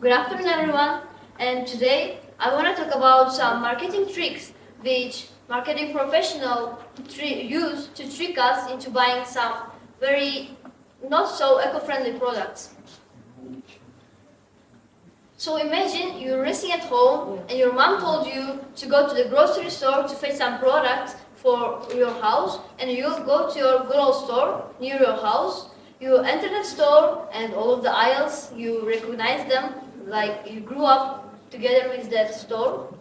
Good afternoon, everyone. And today I want to talk about some marketing tricks which marketing professionals use to trick us into buying some very not so eco-friendly products. So imagine you're resting at home and your mom told you to go to the grocery store to fetch some products for your house, and you go to your good old store near your house. You enter the store and all of the aisles, you recognize them like you grew up together with that store.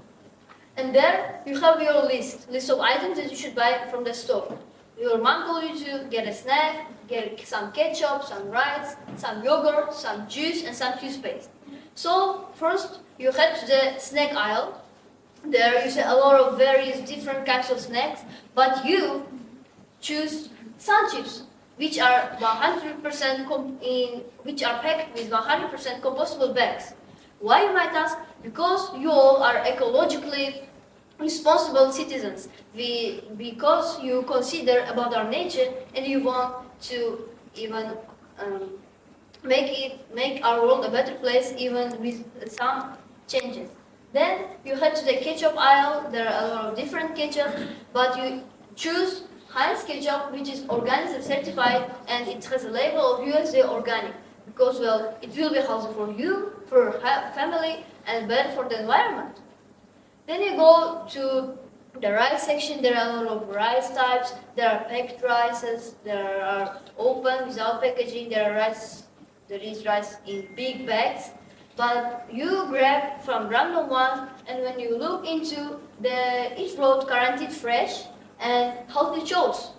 And there you have your list of items that you should buy from the store. Your mom told you to get a snack, get some ketchup, some rice, some yogurt, some juice, and some toothpaste. So first you head to the snack aisle. There you see a lot of various different kinds of snacks, but you choose sun chips, which are 100% which are packed with 100% compostable bags. Why, you might ask? Because you all are ecologically responsible citizens. Because you consider about our nature and you want to even make our world a better place, even with some changes. Then you head to the ketchup aisle. There are a lot of different ketchup, but you choose Heinz ketchup, which is organic certified, and it has a label of USA organic, because, well, it will be healthy for you, for your family, and better for the environment. Then you go to the rice section. There are a lot of rice types. There are packed rices. There are open without packaging. There is rice in big bags. But you grab from random one, and when you look into it wrote guaranteed fresh and healthy choice.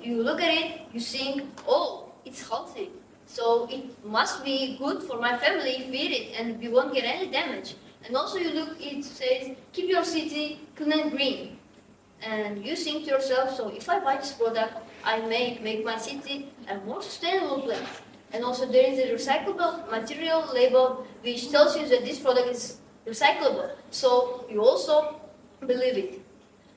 You look at it, you think, oh, it's healthy, so it must be good for my family if we eat it, and we won't get any damage. And also you look, it says, keep your city clean and green. And you think to yourself, so if I buy this product, I may make my city a more sustainable place. And also there is a recyclable material label which tells you that this product is recyclable. So you also believe it.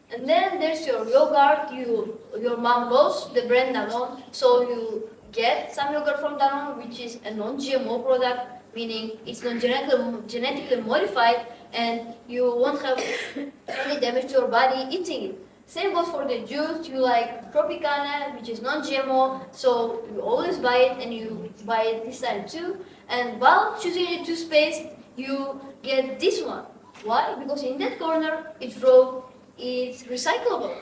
And then there's your yogurt. Your mom loves the brand Danone, so you get some yogurt from Danone, which is a non-GMO product, meaning it's not genetically modified, and you won't have any damage to your body eating it. Same goes for the juice. You like Tropicana, which is non-GMO, so you always buy it, and you buy it this time too. And while choosing a toothpaste, you get this one. Why? Because in that corner it wrote it's recyclable.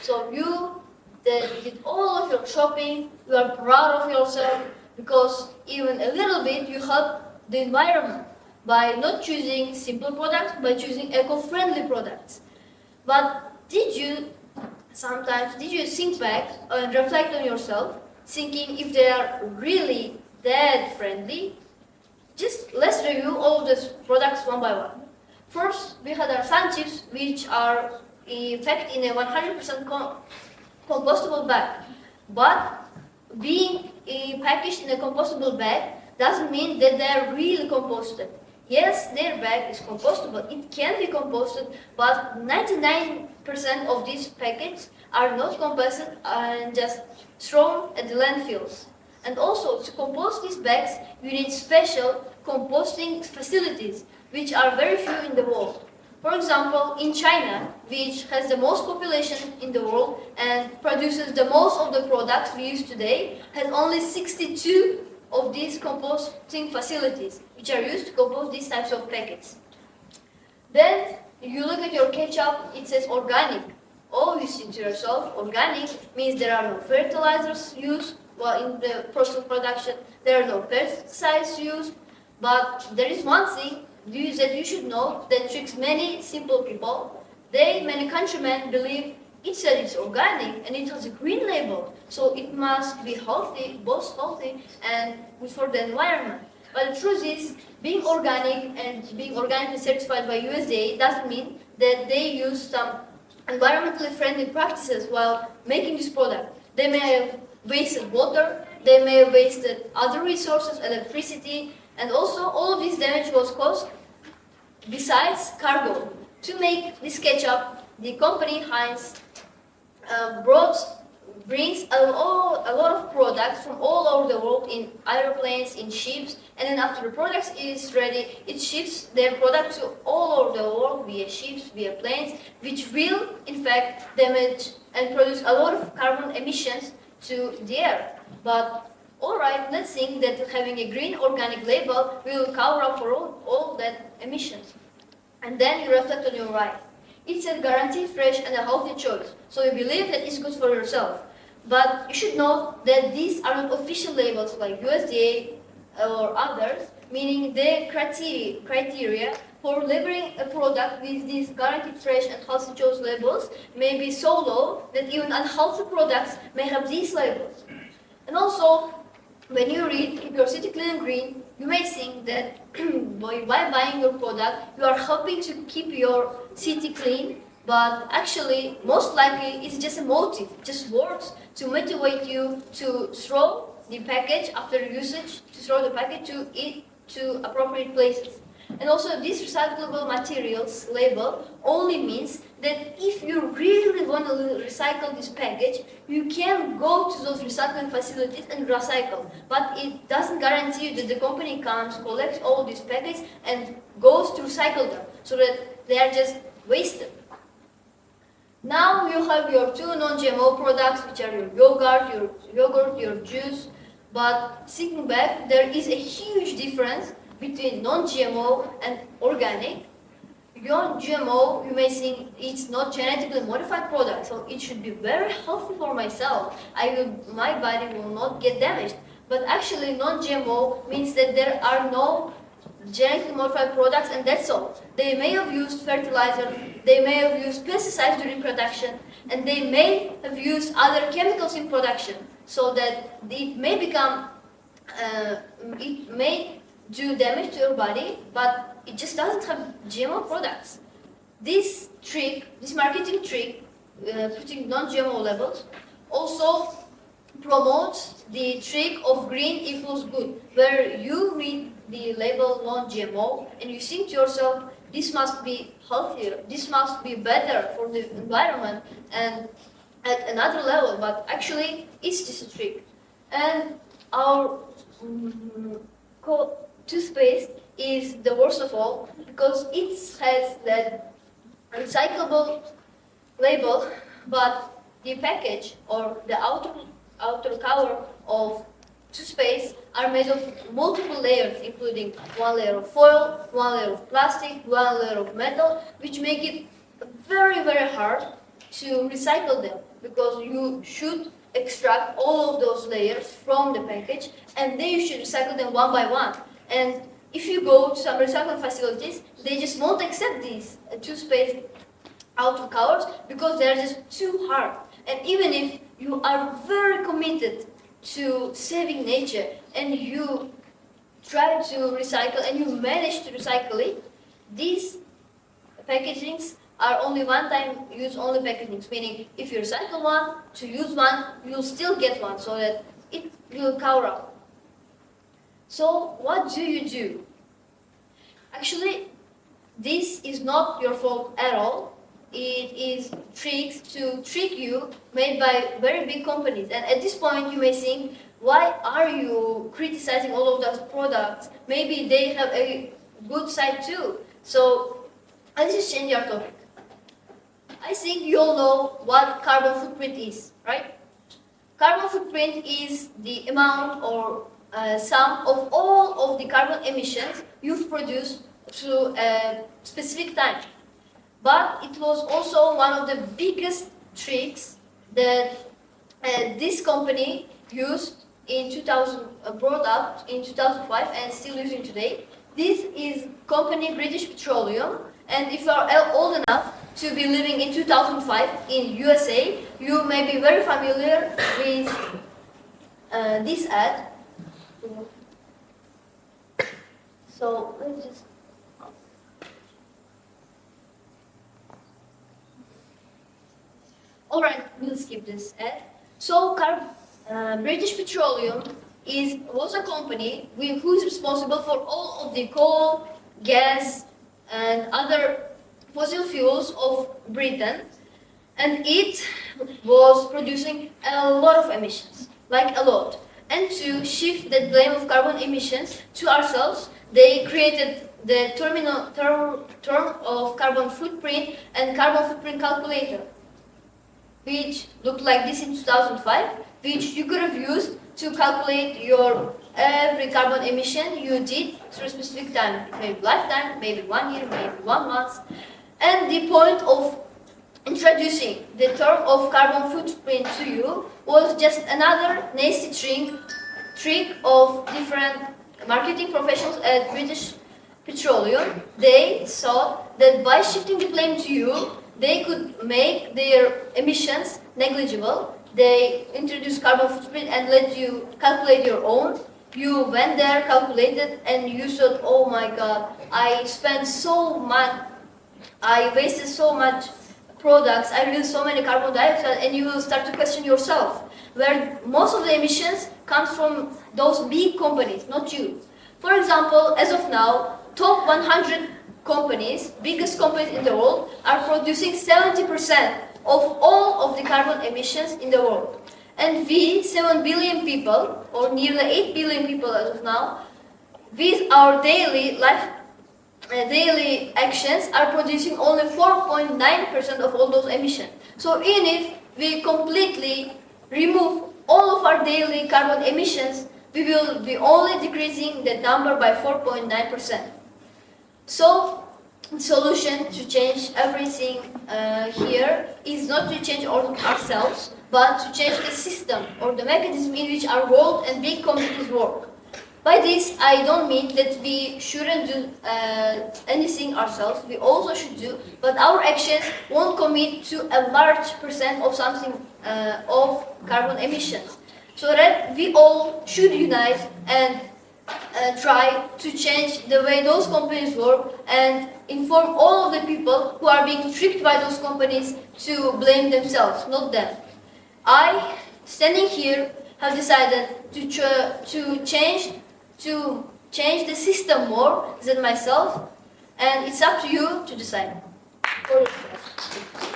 So you did all of your shopping. You are proud of yourself because even a little bit you help the environment by not choosing simple products, by choosing eco-friendly products. But did you think back and reflect on yourself, thinking if they are really that friendly? Just let's review all of these products one by one. First, we had our sun chips, which are in fact in a 100% compostable bag. But being packaged in a compostable bag doesn't mean that they're really composted. Yes, their bag is compostable. It can be composted, but 99% of these packets are not composted and just thrown at the landfills. And also, to compost these bags, you need special composting facilities, which are very few in the world. For example, in China, which has the most population in the world and produces the most of the products we use today, has only 62 of these composting facilities, which are used to compost these types of packets. Then you look at your ketchup, it says organic. Oh, you think to yourself, organic means there are no fertilizers used in the process of production, there are no pesticides used, but there is one thing that you should know that tricks many simple people. Many countrymen believe it said it's organic and it has a green label, so it must be healthy, both healthy and good for the environment. But the truth is, being organic and being organically certified by USDA doesn't mean that they use some environmentally friendly practices while making this product. They may have wasted water, they may have wasted other resources, electricity, and also all of this damage was caused besides cargo. To make this ketchup, the company Heinz brought brings a lot of products from all over the world in airplanes, in ships, and then after the product is ready, it ships their product to all over the world via ships, via planes, which will in fact damage and produce a lot of carbon emissions to the air. But alright, let's think that having a green organic label will cover up for all that emissions. And then you reflect on your right. It's a guaranteed fresh and a healthy choice, so you believe that it's good for yourself. But you should know that these are not official labels like USDA or others, meaning the criteria for labeling a product with these guaranteed fresh and healthy choice labels may be so low that even unhealthy products may have these labels. And also, when you read "Keep your city clean and green," you may think that by buying your product, you are helping to keep your city clean, but actually, most likely, it's just a motive, just words to motivate you to throw the package after usage, to throw the package to appropriate places. And also, this recyclable materials label only means that if you really want to recycle this package, you can go to those recycling facilities and recycle. But it doesn't guarantee you that the company comes, collects all these packages, and goes to recycle them, so that they are just wasted. Now you have your two non-GMO products, which are your your juice. But thinking back, there is a huge difference between non-GMO and organic. Non-GMO, you may think it's not genetically modified product, so it should be very healthy for myself. My body will not get damaged. But actually, non-GMO means that there are no genetically modified products, and that's all. They may have used fertilizer, they may have used pesticides during production, and they may have used other chemicals in production, so that it may become, it may do damage to your body, but it just doesn't have GMO products. This marketing trick, putting non-GMO labels, also promotes the trick of green equals good, where you read the label non-GMO and you think to yourself, this must be healthier, this must be better for the environment and at another level, but actually it's just a trick. And our toothpaste is the worst of all because it has that recyclable label, but the package or the outer cover of toothpaste are made of multiple layers, including one layer of foil, one layer of plastic, one layer of metal, which make it very, very hard to recycle them because you should extract all of those layers from the package and then you should recycle them one by one. And if you go to some recycling facilities, they just won't accept these toothpaste outer covers because they're just too hard. And even if you are very committed to saving nature and you try to recycle and you manage to recycle it, these packagings are only one-time use only packagings, meaning if you recycle one, to use one, you'll still get one so that it will cover up. So what do you do? Actually, this is not your fault at all. It is tricks to trick you made by very big companies. And at this point, you may think, why are you criticizing all of those products? Maybe they have a good side too. So let's just change our topic. I think you all know what carbon footprint is, right? Carbon footprint is the amount or sum of all of the carbon emissions you've produced through a specific time. But it was also one of the biggest tricks that this company used in 2000, brought up in 2005 and still using today. This is company British Petroleum, and if you are old enough to be living in 2005 in USA, you may be very familiar with this ad. So let's just. Alright, we'll skip this ad. So British Petroleum was a company who's responsible for all of the coal, gas, and other fossil fuels of Britain. And it was producing a lot of emissions, like a lot. And to shift the blame of carbon emissions to ourselves, they created the term of carbon footprint and carbon footprint calculator, which looked like this in 2005, which you could have used to calculate your every carbon emission you did through a specific time, maybe lifetime, maybe 1 year, maybe 1 month. And the point of introducing the term of carbon footprint to you was just another nasty trick of different marketing professionals at British Petroleum. They thought that by shifting the blame to you, they could make their emissions negligible. They introduced carbon footprint and let you calculate your own. You went there, calculated, and you thought, oh my God, I spent so much, I wasted so much products, I released so many carbon dioxide, and you will start to question yourself, where most of the emissions comes from those big companies, not you. For example, as of now, top 100 companies, biggest companies in the world, are producing 70% of all of the carbon emissions in the world. And we, 7 billion people, or nearly 8 billion people as of now, with our daily actions are producing only 4.9% of all those emissions. So even if we completely remove all of our daily carbon emissions, we will be only decreasing the number by 4.9%. So the solution to change everything here is not to change ourselves, but to change the system or the mechanism in which our world and big communities work. By this, I don't mean that we shouldn't do anything ourselves, we also should do, but our actions won't commit to a large percent of something of carbon emissions. So that we all should unite and try to change the way those companies work and inform all of the people who are being tricked by those companies to blame themselves, not them. I, standing here, have decided to change the system more than myself, and it's up to you to decide for yourself.